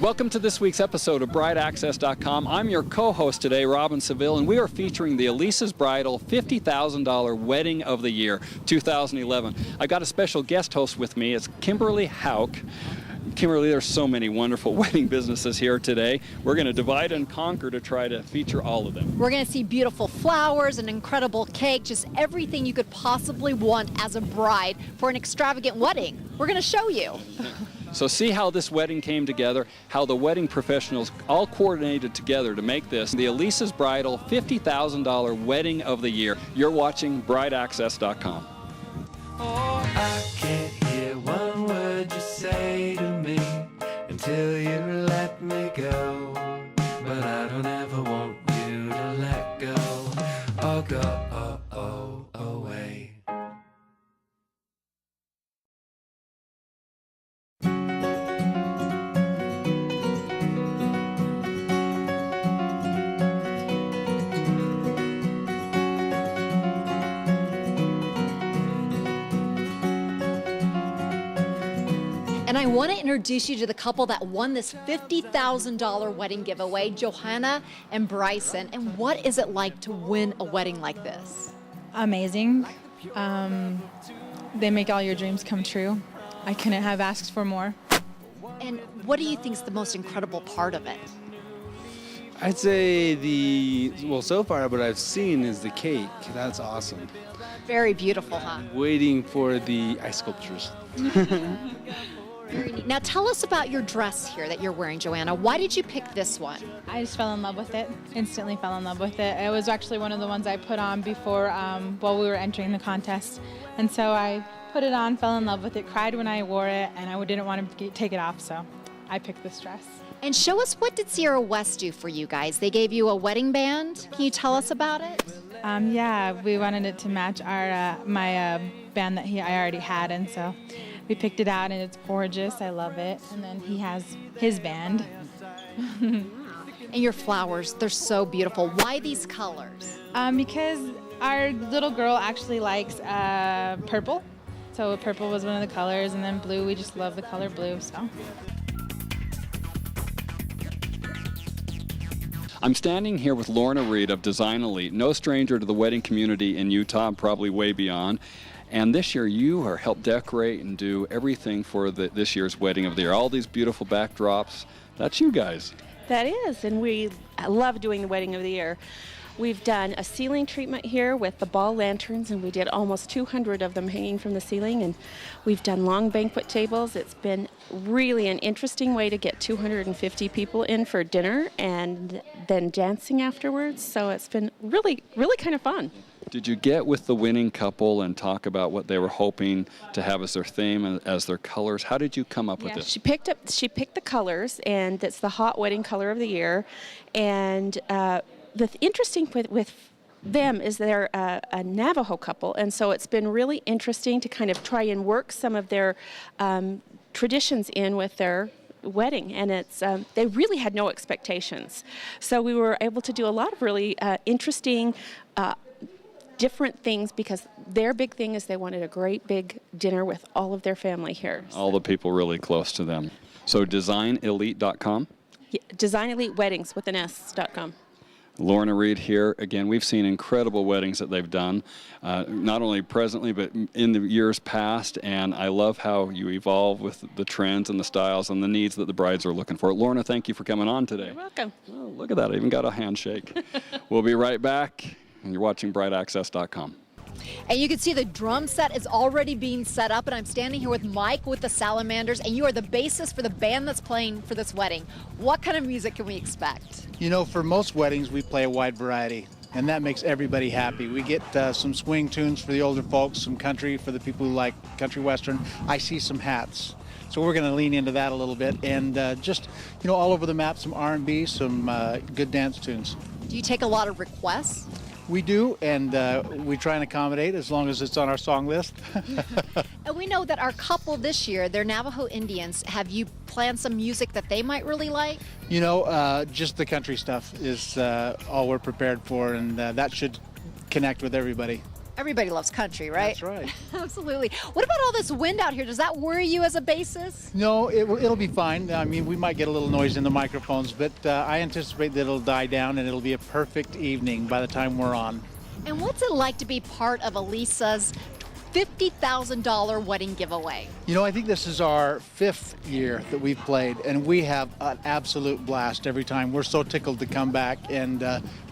Welcome to this week's episode of BrideAccess.com. I'm your co-host today, Robin Seville, and we are featuring the Allyse's Bridal $50,000 Wedding of the Year 2011. I've got a special guest host with me. It's Kimberly Hauk. Kimberly, there's so many wonderful wedding businesses here today. We're going to divide and conquer to try to feature all of them. We're going to see beautiful flowers, an incredible cake, just everything you could possibly want as a bride for an extravagant wedding. We're going to show you. So see how this wedding came together, how the wedding professionals all coordinated together to make this the Allyse's Bridal $50,000 Wedding of the Year. You're watching BrideAccess.com. Oh, I can't hear one word you say to me until you let me go. But I don't ever want you to let go or go away. And I want to introduce you to the couple that won this $50,000 wedding giveaway, Johanna and Bryson. And what is it like to win a wedding like this? Amazing. They make all your dreams come true. I couldn't have asked for more. And what do you think is the most incredible part of it? I'd say so far what I've seen is the cake. That's awesome. Very beautiful, huh? Waiting for the ice sculptures. Very neat. Now tell us about your dress here that you're wearing, Joanna. Why did you pick this one? I just fell in love with it, instantly fell in love with it. It was actually one of the ones I put on before, while we were entering the contest. And so I put it on, fell in love with it, cried when I wore it, and I didn't want to take it off, so I picked this dress. And show us, what did Sierra West do for you guys? They gave you a wedding band. Can you tell us about it? Yeah, we wanted it to match our my band that I already had, and so we picked it out, and it's gorgeous. I love it. And then he has his band. And your flowers, they're so beautiful. Why these colors? Because our little girl actually likes purple. So purple was one of the colors, and then blue, we just love the color blue, so. I'm standing here with Lorna Reed of Design Elite, no stranger to the wedding community in Utah, probably way beyond. And this year you are helped decorate and do everything for this year's Wedding of the Year. All these beautiful backdrops, that's you guys. That is, and we love doing the Wedding of the Year. We've done a ceiling treatment here with the ball lanterns, and we did almost 200 of them hanging from the ceiling, and we've done long banquet tables. It's been really an interesting way to get 250 people in for dinner and then dancing afterwards, so it's been really, really kind of fun. Did you get with the winning couple and talk about what they were hoping to have as their theme and as their colors? How did you come up with this? She picked the colors, and it's the hot wedding color of the year, and the interesting with them is they're a Navajo couple, and so it's been really interesting to kind of try and work some of their traditions in with their wedding, and it's they really had no expectations, so we were able to do a lot of really interesting different things, because their big thing is they wanted a great big dinner with all of their family here. All the people really close to them. So designelite.com? Yeah, Design Elite Weddings with an S.com. Lorna Reed here. Again, we've seen incredible weddings that they've done, not only presently, but in the years past, and I love how you evolve with the trends and the styles and the needs that the brides are looking for. Lorna, thank you for coming on today. You're welcome. Oh, look at that, I even got a handshake. We'll be right back, and you're watching BrideAccess.com. And you can see the drum set is already being set up, and I'm standing here with Mike with the Salamanders, and you are the bassist for the band that's playing for this wedding. What kind of music can we expect? You know, for most weddings, we play a wide variety, and that makes everybody happy. We get some swing tunes for the older folks, some country for the people who like country western. I see some hats. So we're going to lean into that a little bit, and just, you know, all over the map, some R&B, some good dance tunes. Do you take a lot of requests? We do, and we try and accommodate as long as it's on our song list. And we know that our couple this year, they're Navajo Indians. Have you planned some music that they might really like? You know, just the country stuff is all we're prepared for, and that should connect with everybody. Everybody loves country, right? That's right. Absolutely. What about all this wind out here? Does that worry you as a bassist? No, it'll be fine. I mean, we might get a little noise in the microphones, but I anticipate that it'll die down and it'll be a perfect evening by the time we're on. And what's it like to be part of Alyssa's $50,000 wedding giveaway? You know, I think this is our 5th year that we've played, and we have an absolute blast every time. We're so tickled to come back and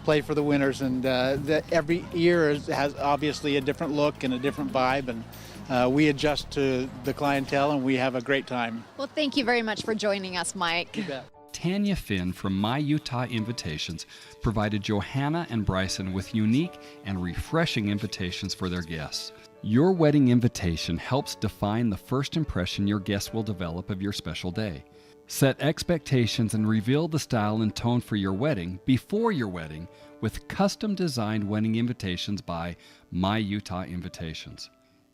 play for the winners, and every year has obviously a different look and a different vibe, and we adjust to the clientele, and we have a great time. Well, thank you very much for joining us, Mike. You bet. Tanya Finn from My Utah Invitations provided Johanna and Bryson with unique and refreshing invitations for their guests. Your wedding invitation helps define the first impression your guests will develop of your special day. Set expectations and reveal the style and tone for your wedding before your wedding with custom-designed wedding invitations by My Utah Invitations.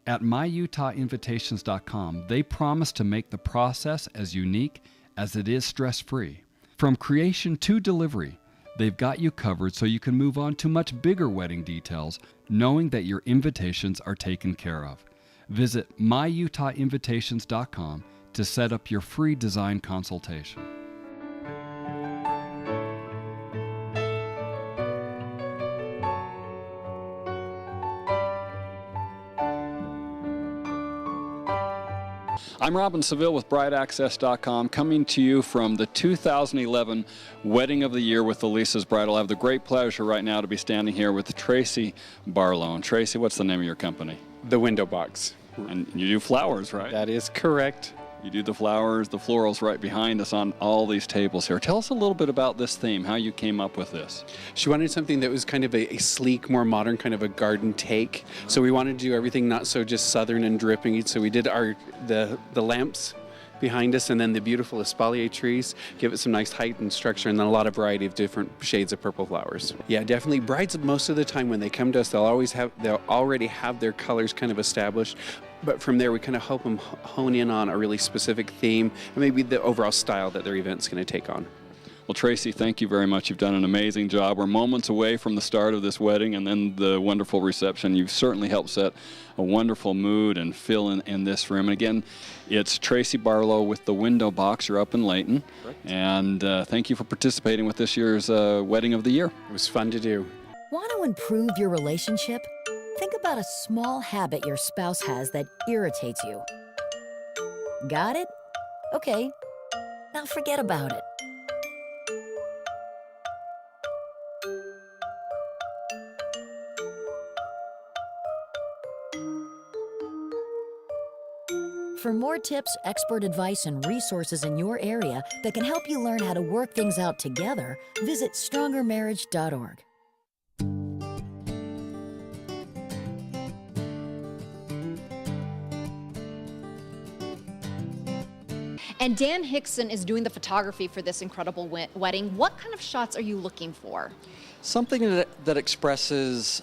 At myutahhinvitations.com, they promise to make the process as unique as it is stress-free. From creation to delivery, they've got you covered so you can move on to much bigger wedding details, knowing that your invitations are taken care of. Visit myutahhinvitations.com to set up your free design consultation. I'm Robin Seville with BrideAccess.com, coming to you from the 2011 Wedding of the Year with Allyse's Bridal. I have the great pleasure right now to be standing here with Tracy Barlow. And Tracy, what's the name of your company? The Window Box. And you do flowers, right? That is correct. You do the flowers, the florals right behind us on all these tables here. Tell us a little bit about this theme, how you came up with this. She wanted something that was kind of a sleek, more modern, kind of a garden take. So we wanted to do everything not so just southern and dripping. So we did the lamps behind us, and then the beautiful espalier trees, give it some nice height and structure, and then a lot of variety of different shades of purple flowers. Yeah, definitely. Brides, most of the time when they come to us, they'll already have their colors kind of established. But from there, we kind of help them hone in on a really specific theme and maybe the overall style that their event's going to take on. Well, Tracy, thank you very much. You've done an amazing job. We're moments away from the start of this wedding and then the wonderful reception. You've certainly helped set a wonderful mood and feel in this room. And again, it's Tracy Barlow with the Window Box. You're up in Layton. Correct. And thank you for participating with this year's Wedding of the Year. It was fun to do. Want to improve your relationship? Think about a small habit your spouse has that irritates you. Got it? Okay. Now forget about it. For more tips, expert advice, and resources in your area that can help you learn how to work things out together, visit strongermarriage.org. And Dan Hickson is doing the photography for this incredible wedding. What kind of shots are you looking for? Something that expresses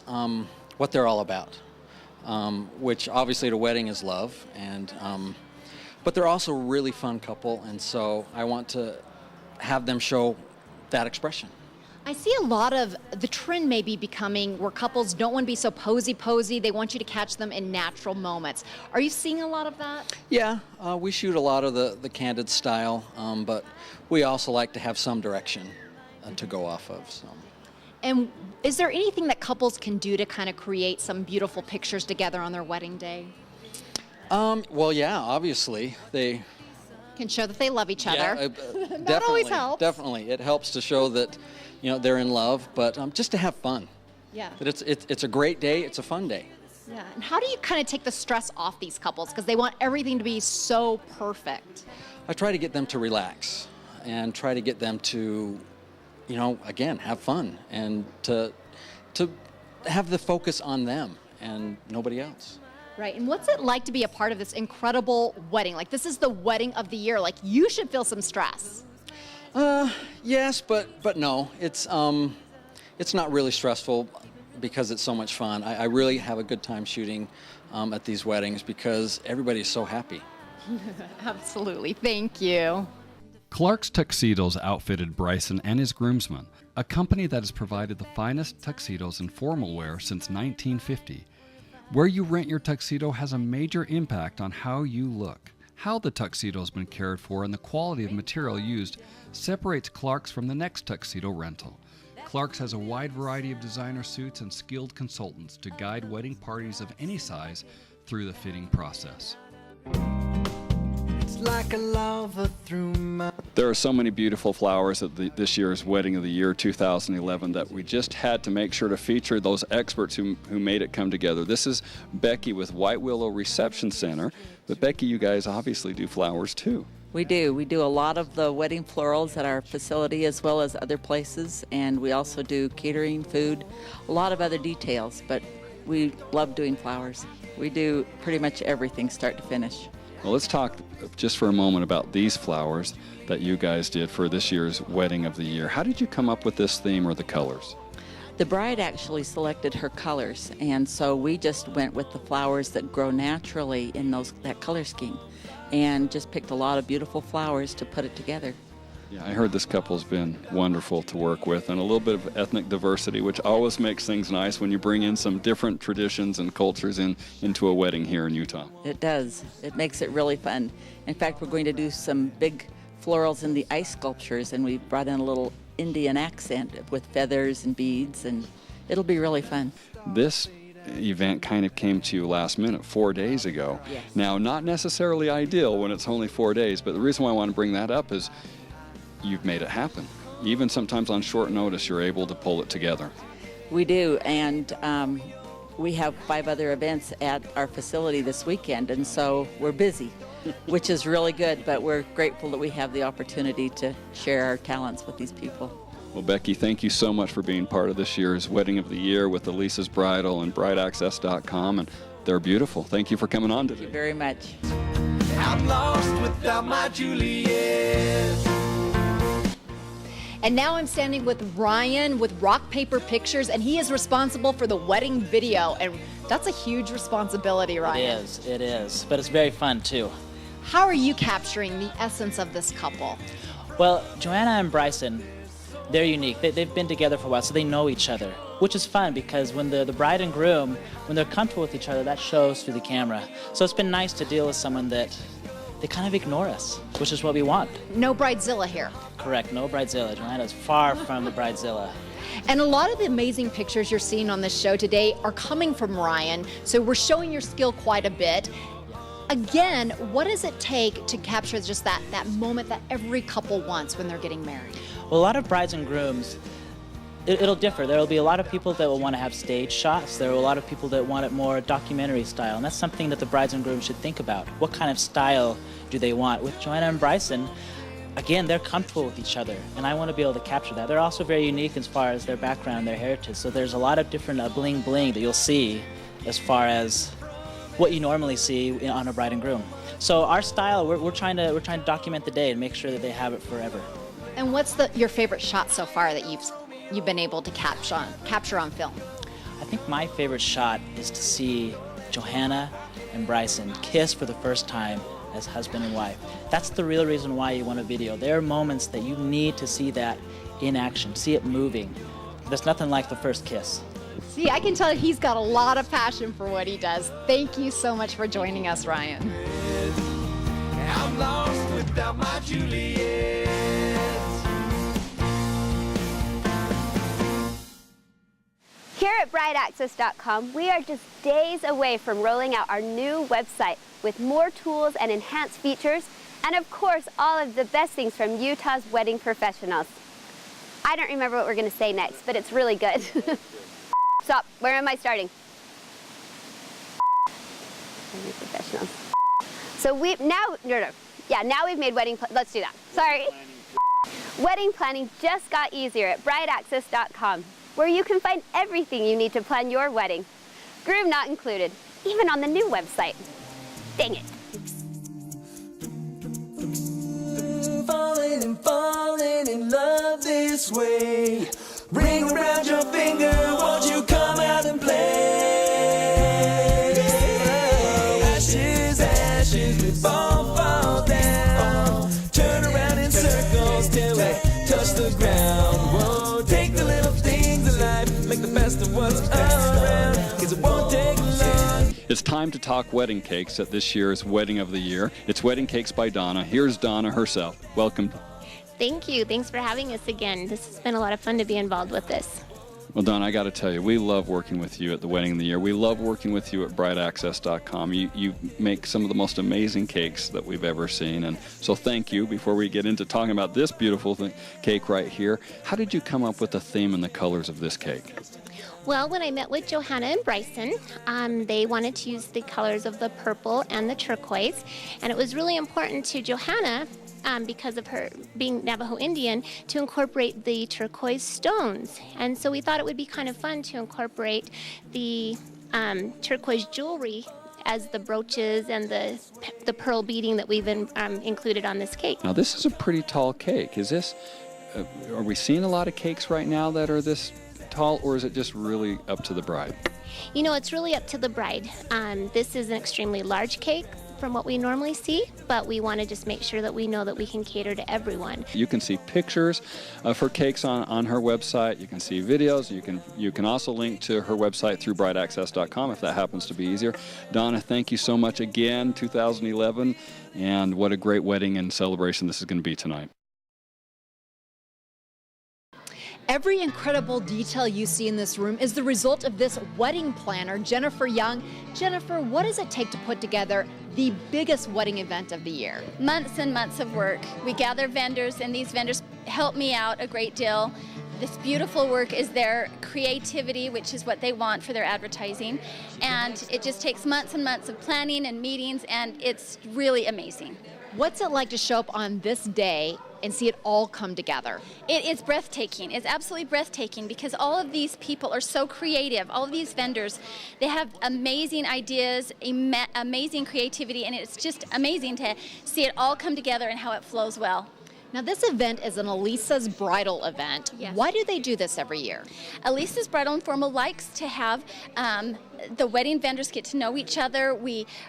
what they're all about, which obviously at a wedding is love, and but they're also a really fun couple, and so I want to have them show that expression. I see a lot of the trend may be becoming where couples don't want to be so posy. They want you to catch them in natural moments. Are you seeing a lot of that? Yeah, we shoot a lot of the candid style, but we also like to have some direction to go off of. So. And is there anything that couples can do to kind of create some beautiful pictures together on their wedding day? Well, yeah, obviously they can show that they love each other. Yeah, that always helps. Definitely, it helps to show that they're in love, but just to have fun. Yeah. That it's a great day. It's a fun day. Yeah. And how do you kind of take the stress off these couples because they want everything to be so perfect? I try to get them to relax and try to get them to, again, have fun and to have the focus on them and nobody else. Right. And what's it like to be a part of this incredible wedding? Like, this is the wedding of the year. Like, you should feel some stress. Yes, but no. It's not really stressful because it's so much fun. I really have a good time shooting at these weddings because everybody's so happy. Absolutely. Thank you. Clark's Tuxedos outfitted Bryson and his groomsmen, a company that has provided the finest tuxedos and formal wear since 1950. Where you rent your tuxedo has a major impact on how you look. How the tuxedo has been cared for and the quality of material used separates Clark's from the next tuxedo rental. Clark's has a wide variety of designer suits and skilled consultants to guide wedding parties of any size through the fitting process. It's like a lava through my... There are so many beautiful flowers at this year's Wedding of the Year 2011 that we just had to make sure to feature those experts who made it come together. This is Becky with White Willow Reception Center. But Becky, you guys obviously do flowers too. We do. We do a lot of the wedding florals at our facility as well as other places, and we also do catering, food, a lot of other details, but we love doing flowers. We do pretty much everything start to finish. Well, let's talk just for a moment about these flowers that you guys did for this year's Wedding of the Year. How did you come up with this theme or the colors? The bride actually selected her colors, and so we just went with the flowers that grow naturally in that color scheme, and just picked a lot of beautiful flowers to put it together. Yeah, I heard this couple's been wonderful to work with, and a little bit of ethnic diversity, which always makes things nice when you bring in some different traditions and cultures into a wedding here in Utah. It does. It makes it really fun. In fact, we're going to do some big florals in the ice sculptures, and we brought in a little Indian accent with feathers and beads, and it'll be really fun. This event kind of came to you last minute, 4 days ago. Yes. Now, not necessarily ideal when it's only 4 days, but the reason why I want to bring that up is you've made it happen. Even sometimes on short notice, you're able to pull it together. We do, and we have 5 other events at our facility this weekend, and so we're busy, which is really good, but we're grateful that we have the opportunity to share our talents with these people. Well, Becky, thank you so much for being part of this year's Wedding of the Year with Allyse's Bridal and BrideAccess.com, and they're beautiful. Thank you for coming on today. Thank you very much. I'm lost without my Juliet. And now I'm standing with Ryan with Rock Paper Pictures, and he is responsible for the wedding video. And that's a huge responsibility, Ryan. It is, but it's very fun too. How are you capturing the essence of this couple? Well, Joanna and Bryson, they're unique. They've been together for a while, so they know each other, which is fun because when the bride and groom, when they're comfortable with each other, that shows through the camera. So it's been nice to deal with someone that they kind of ignore us, which is what we want. No Bridezilla here. Correct, no Bridezilla. Joanna's far from the Bridezilla. And a lot of the amazing pictures you're seeing on this show today are coming from Ryan, so we're showing your skill quite a bit. Again, what does it take to capture just that moment that every couple wants when they're getting married? Well, a lot of brides and grooms, it'll differ. There will be a lot of people that will want to have stage shots. There are a lot of people that want it more documentary style, and that's something that the brides and grooms should think about. What kind of style do they want? With Joanna and Bryson, again, they're comfortable with each other, and I want to be able to capture that. They're also very unique as far as their background, their heritage, so there's a lot of different bling bling that you'll see as far as what you normally see on a bride and groom. So our style, we're trying to document the day and make sure that they have it forever. And what's your favorite shot so far that you've been able to capture on film? I think my favorite shot is to see Joanna and Bryson kiss for the first time as husband and wife. That's the real reason why you want a video. There are moments that you need to see that in action, see it moving. There's nothing like the first kiss. See, I can tell he's got a lot of passion for what he does. Thank you so much for joining us, Ryan. I'm lost without my Juliet. Here at BrideAccess.com, we are just days away from rolling out our new website with more tools and enhanced features, and of course, all of the best things from Utah's wedding professionals. I don't remember what we're going to say next, but it's really good. Stop. Where am I starting? Wedding professionals. So now we've made wedding. Let's do that. Sorry. Wedding planning just got easier at BrideAccess.com, where you can find everything you need to plan your wedding. Groom not included, even on the new website. Dang it. Falling in love this way. Ring around your finger, won't you come out and play? Ashes, ashes, we fall down. Turn around in circles till we touch the ground. Whoa, take the little things in life, make the best of what's around. 'Cause it won't take long. It's time to talk wedding cakes at this year's Wedding of the Year. It's Wedding Cakes by Donna. Here's Donna herself. Welcome. Thank you. Thanks for having us again. This has been a lot of fun to be involved with this. Well, Donna, I got to tell you, we love working with you at the Wedding of the Year. We love working with you at brideaccess.com. You make some of the most amazing cakes that we've ever seen. And so thank you. Before we get into talking about this beautiful cake right here, how did you come up with the theme and the colors of this cake? Well, when I met with Johanna and Bryson, they wanted to use the colors of the purple and the turquoise. And it was really important to Johanna, because of her being Navajo Indian, to incorporate the turquoise stones. And so we thought it would be kind of fun to incorporate the turquoise jewelry as the brooches and the pearl beading that we've included on this cake. Now, this is a pretty tall cake. Is this, are we seeing a lot of cakes right now that are this tall, or is it just really up to the bride? You know, it's really up to the bride. This is an extremely large cake from what we normally see, but we want to just make sure that we know that we can cater to everyone. You can see pictures of her cakes on her website. You can see videos. You can also link to her website through brideaccess.com if that happens to be easier. Donna, thank you so much again, 2011, and what a great wedding and celebration this is going to be tonight. Every incredible detail you see in this room is the result of this wedding planner, Jennifer Young. Jennifer, what does it take to put together the biggest wedding event of the year? Months and months of work. We gather vendors, and these vendors help me out a great deal. This beautiful work is their creativity, which is what they want for their advertising. And it just takes months and months of planning and meetings, and it's really amazing. What's it like to show up on this day and see it all come together? It is breathtaking. It's absolutely breathtaking because all of these people are so creative. All of these vendors, they have amazing ideas, amazing creativity, and it's just amazing to see it all come together and how it flows well. Now, this event is an Allyse's Bridal event. Yes. Why do they do this every year? Allyse's Bridal and Formal likes to have the wedding vendors get to know each other.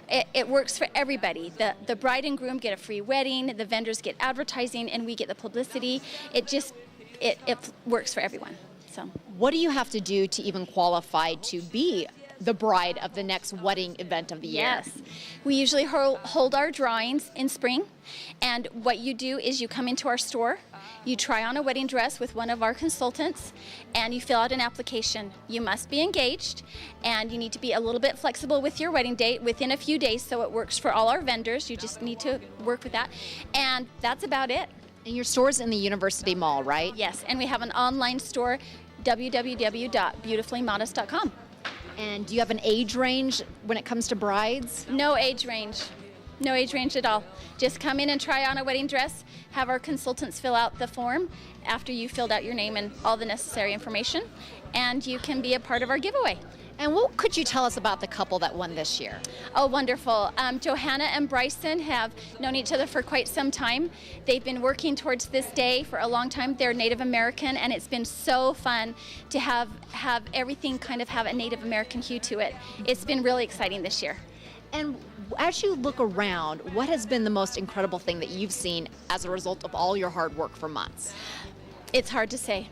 It works for everybody. The bride and groom get a free wedding, the vendors get advertising, and we get the publicity. It works for everyone. So, what do you have to do to even qualify to be the bride of the next wedding event of the year? Yes. We usually hold our drawings in spring, and what you do is you come into our store, you try on a wedding dress with one of our consultants, and you fill out an application. You must be engaged, and you need to be a little bit flexible with your wedding date within a few days, so it works for all our vendors. You just need to work with that, and that's about it. And your store's in the University Mall, right? Yes, and we have an online store, www.beautifullymodest.com. And do you have an age range when it comes to brides? No age range. No age range at all. Just come in and try on a wedding dress, have our consultants fill out the form after you filled out your name and all the necessary information, and you can be a part of our giveaway. And what could you tell us about the couple that won this year? Oh, wonderful. Johanna and Bryson have known each other for quite some time. They've been working towards this day for a long time. They're Native American, and it's been so fun to have everything kind of have a Native American hue to it. It's been really exciting this year. And as you look around, what has been the most incredible thing that you've seen as a result of all your hard work for months? It's hard to say.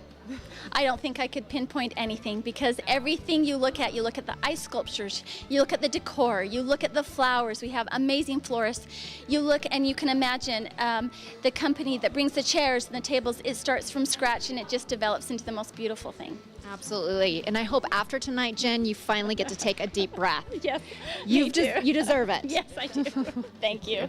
I don't think I could pinpoint anything because everything you look at the ice sculptures, you look at the decor, you look at the flowers. We have amazing florists. You look and you can imagine the company that brings the chairs and the tables. It starts from scratch and it just develops into the most beautiful thing. Absolutely. And I hope after tonight, Jen, you finally get to take a deep breath. Yes, you deserve it. Yes, I do. Thank you.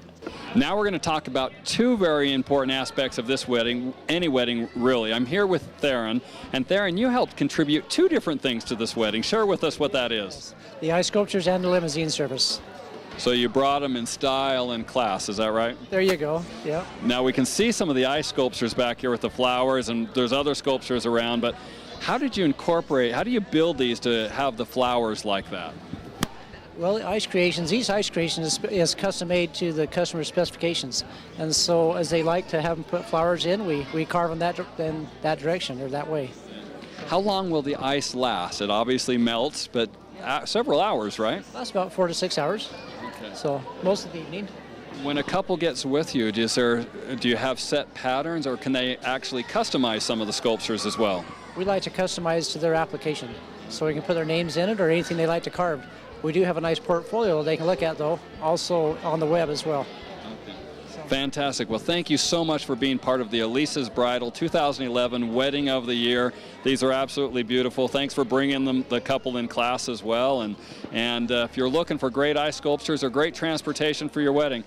Now we're going to talk about two very important aspects of this wedding, any wedding really. I'm here with Theron, and Theron, you helped contribute two different things to this wedding. Share with us what that is. The ice sculptures and the limousine service. So you brought them in style and class, is that right? There you go, yeah. Now we can see some of the ice sculptures back here with the flowers, and there's other sculptures around, but how did you incorporate, how do you build these to have the flowers like that? Well, ice creations, each ice creation is custom made to the customer's specifications. And so as they like to have them put flowers in, we carve them in that direction or that way. How long will the ice last? It obviously melts, but several hours, right? That's about 4 to 6 hours. Okay. So most of the evening. When a couple gets with you, do you have set patterns, or can they actually customize some of the sculptures as well? We like to customize to their application. So we can put their names in it or anything they like to carve. We do have a nice portfolio they can look at, though, also on the web as well. Fantastic. Well, thank you so much for being part of the Allyse's Bridal 2011 Wedding of the Year. These are absolutely beautiful. Thanks for bringing the couple in class as well. And if you're looking for great ice sculptures or great transportation for your wedding,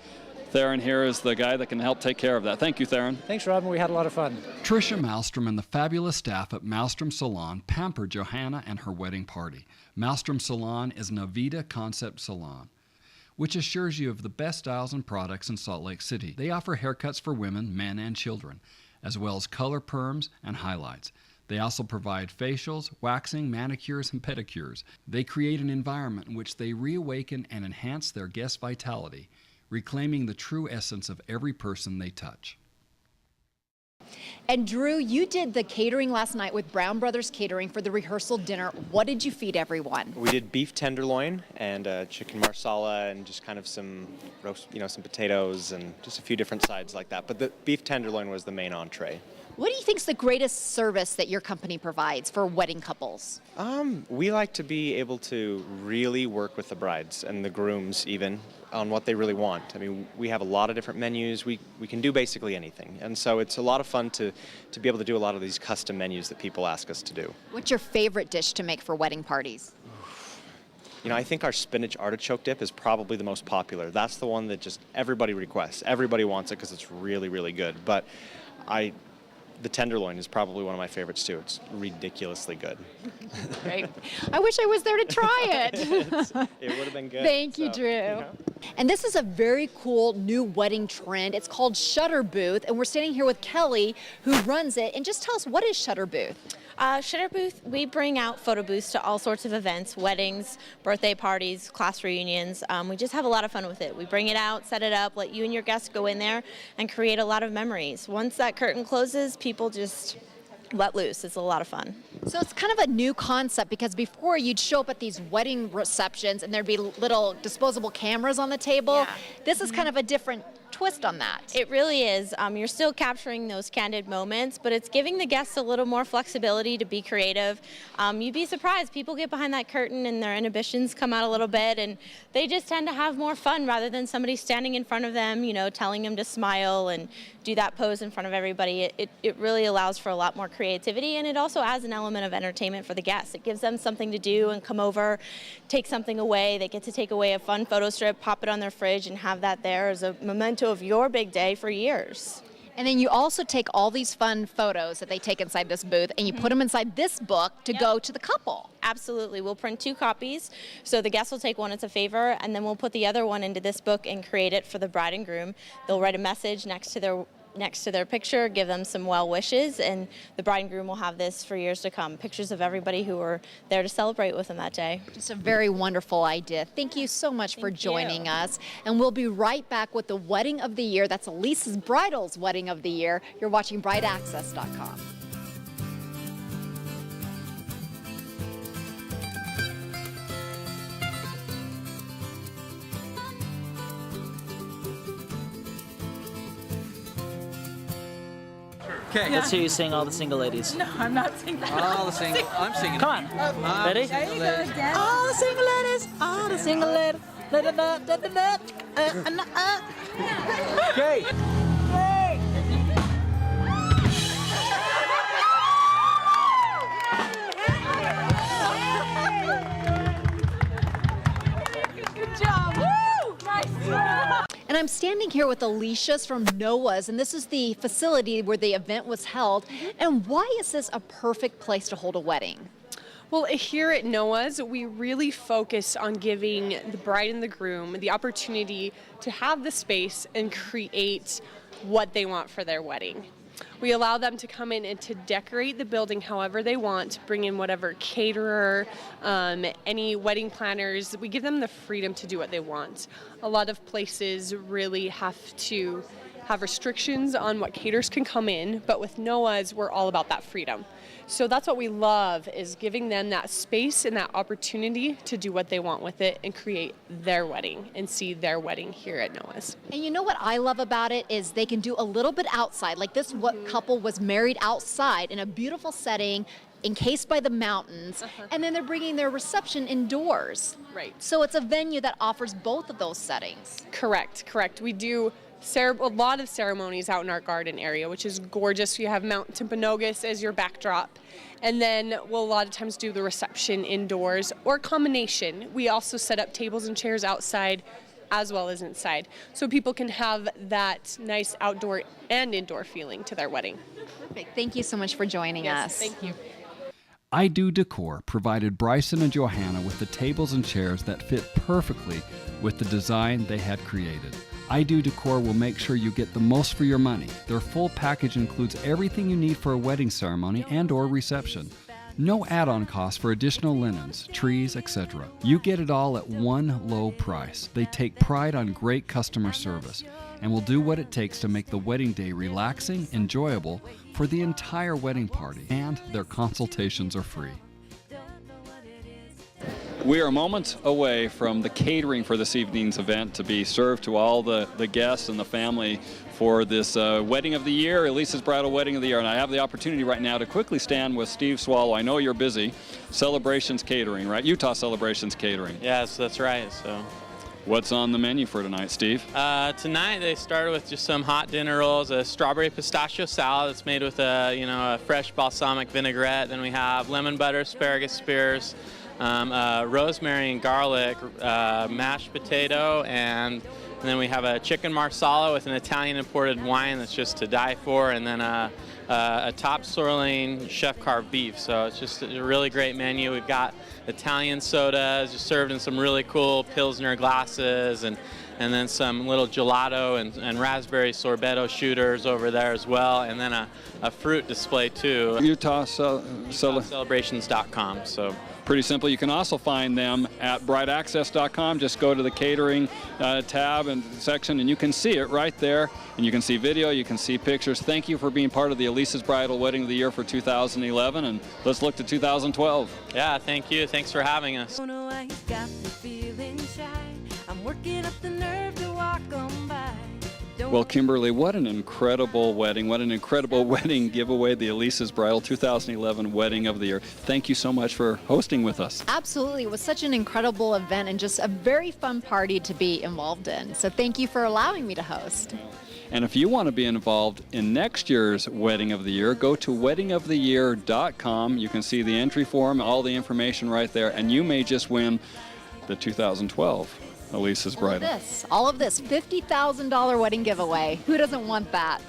Theron here is the guy that can help take care of that. Thank you, Theron. Thanks, Robin. We had a lot of fun. Tricia Malmstrom and the fabulous staff at Malmstrom Salon pampered Johanna and her wedding party. Malmstrom Salon is an Avita concept salon, which assures you of the best styles and products in Salt Lake City. They offer haircuts for women, men, and children, as well as color perms and highlights. They also provide facials, waxing, manicures, and pedicures. They create an environment in which they reawaken and enhance their guest vitality, reclaiming the true essence of every person they touch. And Drew, you did the catering last night with Brown Brothers Catering for the rehearsal dinner. What did you feed everyone? We did beef tenderloin and chicken marsala and just kind of some roast, some potatoes and just a few different sides like that. But the beef tenderloin was the main entree. What do you think is the greatest service that your company provides for wedding couples? We like to be able to really work with the brides and the grooms even on what they really want. I mean, we have a lot of different menus. We can do basically anything. And so it's a lot of fun to be able to do a lot of these custom menus that people ask us to do. What's your favorite dish to make for wedding parties? I think our spinach artichoke dip is probably the most popular. That's the one that just everybody requests. Everybody wants it because it's really, really good. But the tenderloin is probably one of my favorites too. It's ridiculously good. Great. I wish I was there to try it. It would have been good. Thank you, Drew. Yeah. And this is a very cool new wedding trend. It's called Shutter Booth, and we're standing here with Kelly, who runs it. And just tell us, what is Shutter Booth? Shutter Booth, we bring out photo booths to all sorts of events, weddings, birthday parties, class reunions. We just have a lot of fun with it. We bring it out, set it up, let you and your guests go in there and create a lot of memories. Once that curtain closes, people just let loose. It's a lot of fun. So it's kind of a new concept, because before you'd show up at these wedding receptions and there'd be little disposable cameras on the table. Yeah. This is kind of a different twist on that. It really is. You're still capturing those candid moments, but it's giving the guests a little more flexibility to be creative. You'd be surprised. People get behind that curtain and their inhibitions come out a little bit, and they just tend to have more fun rather than somebody standing in front of them, telling them to smile and do that pose in front of everybody. It really allows for a lot more creativity, and it also adds an element of entertainment for the guests. It gives them something to do and come over, take something away. They get to take away a fun photo strip, pop it on their fridge, and have that there as a memento of your big day for years. And then you also take all these fun photos that they take inside this booth and you put them inside this book to go to the couple. Absolutely. We'll print 2 copies, so the guests will take one as a favor, and then we'll put the other one into this book and create it for the bride and groom. They'll write a message next to their picture, give them some well wishes, and the bride and groom will have this for years to come. Pictures of everybody who were there to celebrate with them that day. Just a very wonderful idea. Thank you so much for joining us. And we'll be right back with the Wedding of the Year. That's Allyse's Bridal's Wedding of the Year. You're watching BrideAccess.com. Okay. Let's hear you sing All the Single Ladies. No, I'm not singing that. All the single. I'm singing. Come on. Ready? There you go again. All the single ladies, all the single ladies. Okay. Good job. Woo! Nice job. And I'm standing here with Alicia's from Noah's, and this is the facility where the event was held. And why is this a perfect place to hold a wedding? Well, here at Noah's, we really focus on giving the bride and the groom the opportunity to have the space and create what they want for their wedding. We allow them to come in and to decorate the building however they want, bring in whatever caterer, any wedding planners. We give them the freedom to do what they want. A lot of places really have to have restrictions on what caterers can come in, but with Noah's, we're all about that freedom. So that's what we love, is giving them that space and that opportunity to do what they want with it and create their wedding and see their wedding here at Noah's. And you know what I love about it is they can do a little bit outside. Like this couple was married outside in a beautiful setting, encased by the mountains, and then they're bringing their reception indoors. Right. So it's a venue that offers both of those settings. Correct. We do a lot of ceremonies out in our garden area, which is gorgeous. You have Mount Timpanogos as your backdrop. And then we'll a lot of times do the reception indoors or combination. We also set up tables and chairs outside as well as inside, so people can have that nice outdoor and indoor feeling to their wedding. Perfect. Thank you so much for joining us. Thank you. I Do Decor provided Bryson and Johanna with the tables and chairs that fit perfectly with the design they had created. I Do Decor will make sure you get the most for your money. Their full package includes everything you need for a wedding ceremony and/or reception. No add-on costs for additional linens, trees, etc. You get it all at one low price. They take pride on great customer service and will do what it takes to make the wedding day relaxing, enjoyable for the entire wedding party. And their consultations are free. We are moments away from the catering for this evening's event to be served to all the guests and the family for this wedding of the year, Allyse's Bridal Wedding of the Year. And I have the opportunity right now to quickly stand with Steve Swallow. I know you're busy. Celebrations Catering, right? Utah Celebrations Catering. Yes, that's right. So, what's on the menu for tonight, Steve? Tonight they started with just some hot dinner rolls, a strawberry pistachio salad that's made with a fresh balsamic vinaigrette. Then we have lemon butter asparagus spears, rosemary and garlic, mashed potato, and then we have a chicken marsala with an Italian imported wine that's just to die for, and then a top sirloin chef carved beef. So it's just a really great menu. We've got Italian sodas just served in some really cool Pilsner glasses, and then some little gelato and raspberry sorbetto shooters over there as well, and then a fruit display too. UtahCelebrations.com. So pretty simple. You can also find them at brideaccess.com. Just go to the catering tab and section, and you can see it right there. And you can see video, you can see pictures. Thank you for being part of the Allyse's Bridal Wedding of the Year for 2011, and let's look to 2012. Yeah, thank you. Thanks for having us. Well, Kimberly, what an incredible wedding. What an incredible wedding giveaway, the Allyse's Bridal 2011 Wedding of the Year. Thank you so much for hosting with us. Absolutely. It was such an incredible event and just a very fun party to be involved in. So thank you for allowing me to host. And if you want to be involved in next year's Wedding of the Year, go to weddingoftheyear.com. You can see the entry form, all the information right there, and you may just win the 2012 Allyse's Bridal. All of this, $50,000 wedding giveaway. Who doesn't want that?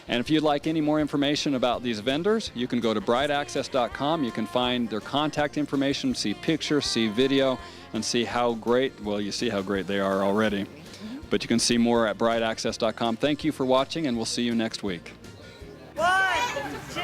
And if you'd like any more information about these vendors, you can go to brideaccess.com. You can find their contact information, see pictures, see video, and see how great, well, you see how great they are already. But you can see more at brideaccess.com. Thank you for watching, and we'll see you next week. 1, 2.